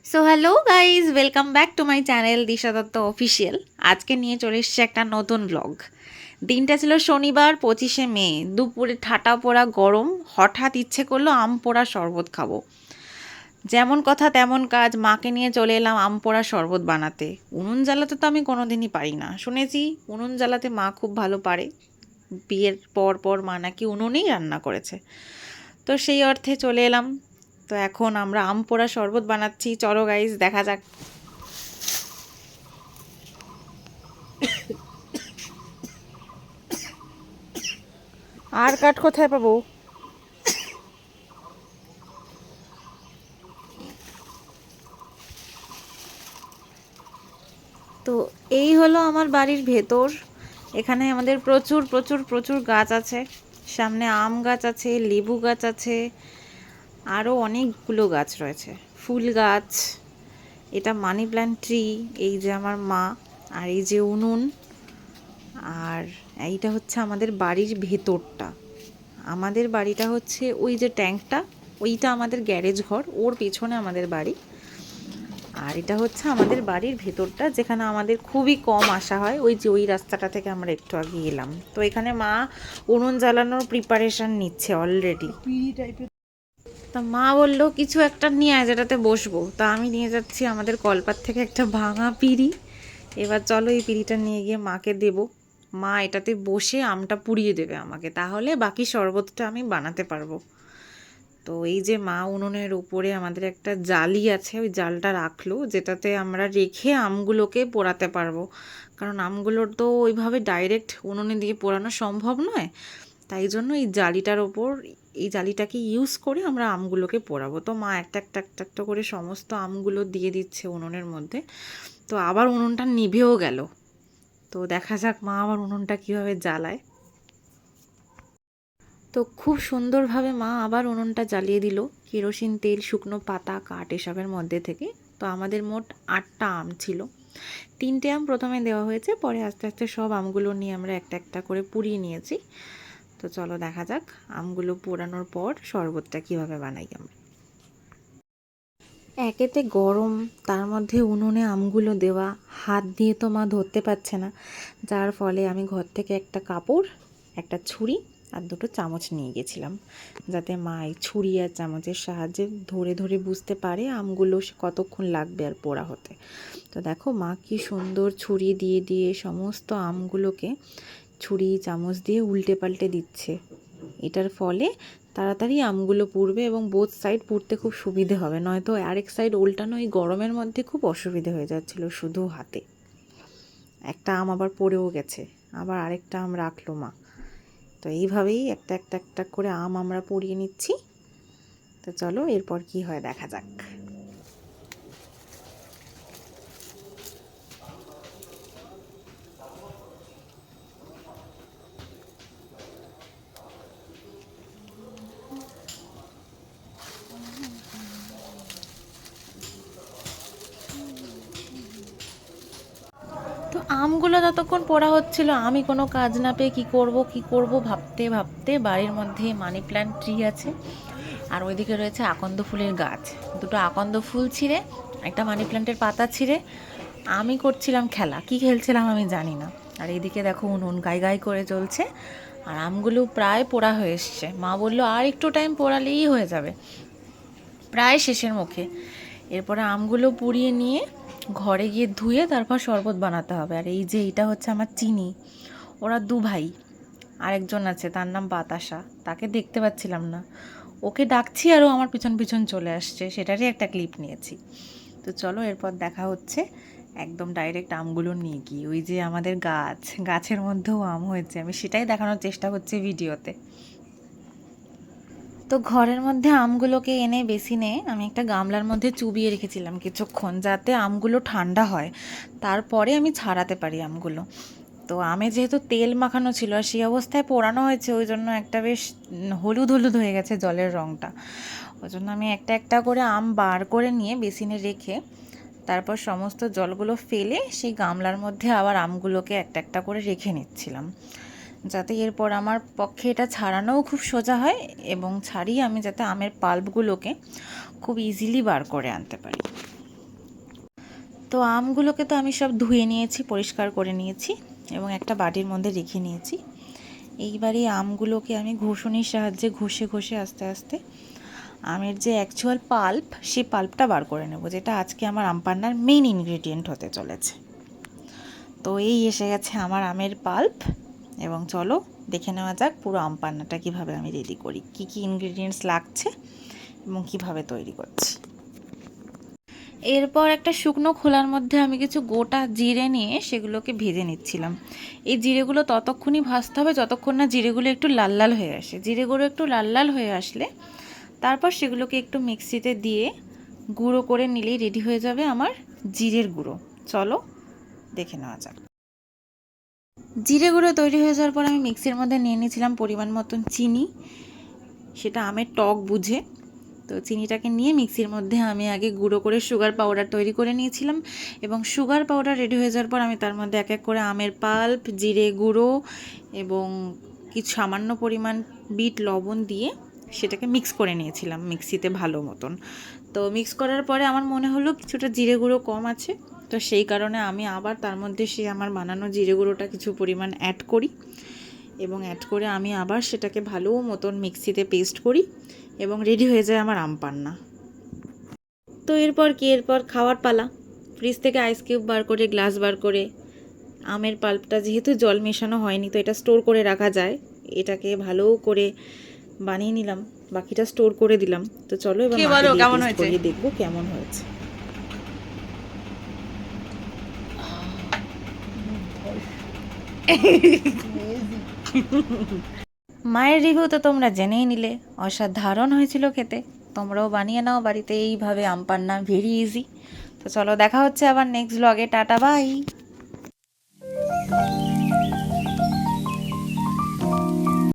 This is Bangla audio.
So hello guys, welcome back to my channel Disha Dutta official. আজকে নিয়ে চলে এসেছে একটা নতুন ব্লগ। দিনটা ছিল শনিবার 25শে মে। দুপুরে ঠাটা পোড়া গরম, হঠাৎ ইচ্ছে করলো আম পোড়া শরবত খাবো। যেমন কথা তেমন কাজ, মাকে নিয়ে চলে এলাম আম পোড়া শরবত বানাতে। উনুন জ্বালাতে তো আমি কোনোদিনই পারি না, শুনেছি উনুন জ্বালাতে মা খুব ভালো পারে। বিয়ের পর পর মা নাকি উনুনেই রান্না করেছে, তো সেই অর্থে চলে এলাম। তো এখন আমরা আম পোড়া শরবত বানাচ্ছি, চলো গাইজ দেখা যাক। আর কাঠ কোথায় পাবো? তো এই হলো আমার বাড়ির ভেতর। এখানে আমাদের প্রচুর প্রচুর প্রচুর গাছ আছে। সামনে আম গাছ আছে, লেবু গাছ আছে, আরও অনেকগুলো গাছ রয়েছে, ফুল গাছ। এটা মানি প্ল্যান্ট ট্রি। এই যে আমার মা, আর এই যে উনুন, আর এইটা হচ্ছে আমাদের বাড়ির ভেতরটা। আমাদের বাড়িটা হচ্ছে ওই যে ট্যাঙ্কটা, ওইটা আমাদের গ্যারেজ ঘর, ওর পেছনে আমাদের বাড়ি। আর এটা হচ্ছে আমাদের বাড়ির ভেতরটা, যেখানে আমাদের খুবই কম আসা হয়। ওই যে ওই রাস্তাটা থেকে আমরা একটু আগে এলাম। তো এখানে মা উনুন জ্বালানোর প্রিপারেশন নিচ্ছে অলরেডি। তা মা বললো কিছু একটা নিয়ে আয় যেটাতে বসবো। তা আমি নিয়ে যাচ্ছি আমাদের কলপার থেকে একটা ভাঙা পিঁড়ি। এবার চলো এই পিঁড়িটা নিয়ে গিয়ে মাকে দেবো। মা এটাতে বসে আমটা পুড়িয়ে দেবে আমাকে, তাহলে বাকি শরবতটা আমি বানাতে পারবো। তো এই যে মা উনুনের উপরে আমাদের একটা জালি আছে, ওই জালটা রাখলো, যেটাতে আমরা রেখে আমগুলোকে পোড়াতে পারবো। কারণ আমগুলোর তো ওইভাবে ডাইরেক্ট উনুনে দিয়ে পোড়ানো সম্ভব নয়। তাই জন্য এই জালিটার ওপর, এই জালিটাকে ইউজ করে আমরা আমগুলোকে পোড়াবো। তো মা একটা একটা একটা একটা করে সমস্ত আমগুলো দিয়ে দিচ্ছে উনুনের মধ্যে। তো আবার উনুনটা নিভেও গেল। তো দেখা যাক মা আবার উনুনটা কীভাবে জ্বালায়। তো খুব সুন্দরভাবে মা আবার উনুনটা জ্বালিয়ে দিল, কেরোসিন তেল, শুকনো পাতা, কাঠ এসবের মধ্যে থেকে। তো আমাদের মোট 8টা আম ছিল। 3টে আম প্রথমে দেওয়া হয়েছে, পরে আস্তে আস্তে সব আমগুলো নিয়ে আমরা একটা একটা করে পুড়িয়ে নিয়েছি। তো চলো দেখা যাক আমগুলো পোড়ানোর পর শরবতটা কীভাবে বানাই আমরা। একেতে গরম, তার মধ্যে উনুনে আমগুলো দেওয়া, হাত দিয়ে তো মা ধরতে পারছে না, যার ফলে আমি ঘর থেকে একটা কাপড়, একটা ছুরি আর 2টো চামচ নিয়ে গেছিলাম, যাতে মা এই ছুরি আর চামচের সাহায্যে ধরে ধরে বুঝতে পারে আমগুলো কতক্ষণ লাগবে আর পোড়া হতে। তো দেখো মা কি সুন্দর ছুরি দিয়ে দিয়ে সমস্ত আমগুলোকে ছুরি চামচ দিয়ে উল্টে পাল্টে দিচ্ছে। এটার ফলে তাড়াতাড়ি আমগুলো পুড়বে এবং বোথ সাইড পুড়তে খুব সুবিধে হবে, নয়তো আরেক সাইড উল্টানো এই গরমের মধ্যে খুব অসুবিধে হয়ে যাচ্ছিল শুধু হাতে। একটা আম আবার পড়েও গেছে, আবার আরেকটা আম রাখলো মা। তো এইভাবেই একটা একটা একটা করে আম আমরা পুড়িয়ে নিচ্ছি। তো চলো এরপর কি হয় দেখা যাক। তো আমগুলো যতক্ষণ পোড়া হচ্ছিল, আমি কোনো কাজ না পেয়ে কী করব ভাবতে ভাবতে বাড়ির মধ্যে মানি প্ল্যান্ট ট্রি আছে, আর ওইদিকে রয়েছে আকন্দ ফুলের গাছ। 2টো আকন্দ ফুল ছিঁড়ে, একটা মানি প্ল্যান্টের পাতা ছিঁড়ে আমি করছিলাম খেলা। কি খেলছিলাম আমি জানি না। আর এইদিকে দেখো উনুন গাই গাই করে চলছে, আর আমগুলো প্রায় পোড়া হয়ে এসছে। মা বললো আর একটু টাইম পোড়ালেই হয়ে যাবে, প্রায় শেষের মুখে। এরপরে আমগুলো পুড়িয়ে নিয়ে ঘরে গিয়ে ধুয়ে তারপর শরবত বানাতে হবে। আর এই যে এটা হচ্ছে আমার চিনি, ওরা 2 ভাই, আরেকজন আছে তার নাম বাতাসা, তাকে দেখতে পাচ্ছিলাম না, ওকে ডাকছি আর ও আমার পিছন পিছন চলে আসছে, সেটারই একটা ক্লিপ নিয়েছি। তো চলো এরপর দেখা হচ্ছে একদম ডাইরেক্ট আমগুলো নিয়ে গিয়ে। ওই যে আমাদের গাছ, গাছের মধ্যেও আম হয়েছে, আমি সেটাই দেখানোর চেষ্টা করছি ভিডিওতে। তো ঘরের মধ্যে আমগুলোকে এনে বেসিনে আমি একটা গামলার মধ্যে চুবিয়ে রেখেছিলাম কিছুক্ষণ, যাতে আমগুলো ঠান্ডা হয়, তারপরে আমি ছাড়াতে পারি আমগুলো। তো আমে যেহেতু তেল মাখানো ছিল আর সেই অবস্থায় পোড়ানো হয়েছে, ওই জন্য একটা বেশ হলুদ হলুদ হয়ে গেছে জলের রঙটা। ওই জন্য আমি একটা একটা করে আম বার করে নিয়ে বেসিনে রেখে তারপর সমস্ত জলগুলো ফেলে সেই গামলার মধ্যে আবার আমগুলোকে একটা একটা করে রেখে নিচ্ছিলাম, যাতে এরপর আমার পক্ষে এটা ছাড়ানোও খুব সোজা হয়, এবং ছাড়িয়ে আমি যাতে আমের পাল্পগুলোকে খুব ইজিলি বার করে আনতে পারি। তো আমগুলোকে তো আমি সব ধুয়ে নিয়েছি, পরিষ্কার করে নিয়েছি এবং একটা বাটির মধ্যে রেখে নিয়েছি। এইবারে আমগুলোকে আমি ঘষণির সাহায্যে ঘষে ঘষে আস্তে আস্তে আমের যে অ্যাকচুয়াল পাল্প, সেই পাল্পটা বার করে নেব, যেটা আজকে আমার আম পান্নার মেইন ইনগ্রেডিয়েন্ট হতে চলেছে। তো এই এসে গেছে আমার আমের পাল্প, এবং চলো দেখে নেওয়া যাক পুরো আম পান্নাটা কীভাবে আমি রেডি করি, কি কি ইনগ্রেডিয়েন্টস লাগছে এবং কিভাবে তৈরি করছি। এরপর একটা শুকনো খোলার মধ্যে আমি কিছু গোটা জিরে নিয়ে সেগুলোকে ভেজে নিচ্ছিলাম। এই জিরেগুলো ততক্ষণই ভাজতে হবে যতক্ষণ না জিরেগুলো একটু লাল লাল হয়ে আসে। জিরেগুলো একটু লাল লাল হয়ে আসলে তারপর সেগুলোকে একটু মিক্সিতে দিয়ে গুঁড়ো করে নিলেই রেডি হয়ে যাবে আমার জিরের গুঁড়ো। চলো দেখে নেওয়া যাক। জিরে গুঁড়ো তৈরি হয়ে যাওয়ার পর আমি মিক্সির মধ্যে নিয়ে নিয়েছিলাম পরিমাণ মতন চিনি, সেটা আমের টক বুঝে। তো চিনিটাকে নিয়ে মিক্সির মধ্যে আমি আগে গুঁড়ো করে সুগার পাউডার তৈরি করে নিয়েছিলাম, এবং সুগার পাউডার রেডি হয়ে যাওয়ার পর আমি তার মধ্যে এক এক করে আমের পাল্প, জিরে গুঁড়ো এবং কিছু সামান্য পরিমাণ বিট লবণ দিয়ে সেটাকে মিক্স করে নিয়েছিলাম মিক্সিতে ভালো মতন। তো মিক্স করার পরে আমার মনে হলো কিছুটা জিরে গুঁড়ো কম আছে, তো সেই কারণে আমি আবার তার মধ্যে সেই আমার বানানো জিরে গুঁড়োটা কিছু পরিমাণ অ্যাড করি, এবং অ্যাড করে আমি আবার সেটাকে ভালো মতন মিক্সিতে পেস্ট করি এবং রেডি হয়ে যায় আমার আম পান্না। তো এরপর খাওয়ার পালা। ফ্রিজ থেকে আইস কিউব বার করে, গ্লাস বার করে, আমের পাল্পটা যেহেতু জল মেশানো হয়নি তো এটা স্টোর করে রাখা যায়, এটাকে ভালো করে বানিয়ে নিলাম, বাকিটা স্টোর করে দিলাম। তো চলো এবার কেমন হয়েছে দেখবো কেমন হয়েছে। মায়ের রিভিউ তো তোমরা জেনেই নিলে, অসাধারণ হয়েছিল খেতে। তোমরাও বানিয়ে নাও বাড়িতে এইভাবে আম পান্না, ভেরি ইজি। তো চলো দেখা হচ্ছে আবার নেক্সট ব্লগে। Tata bye.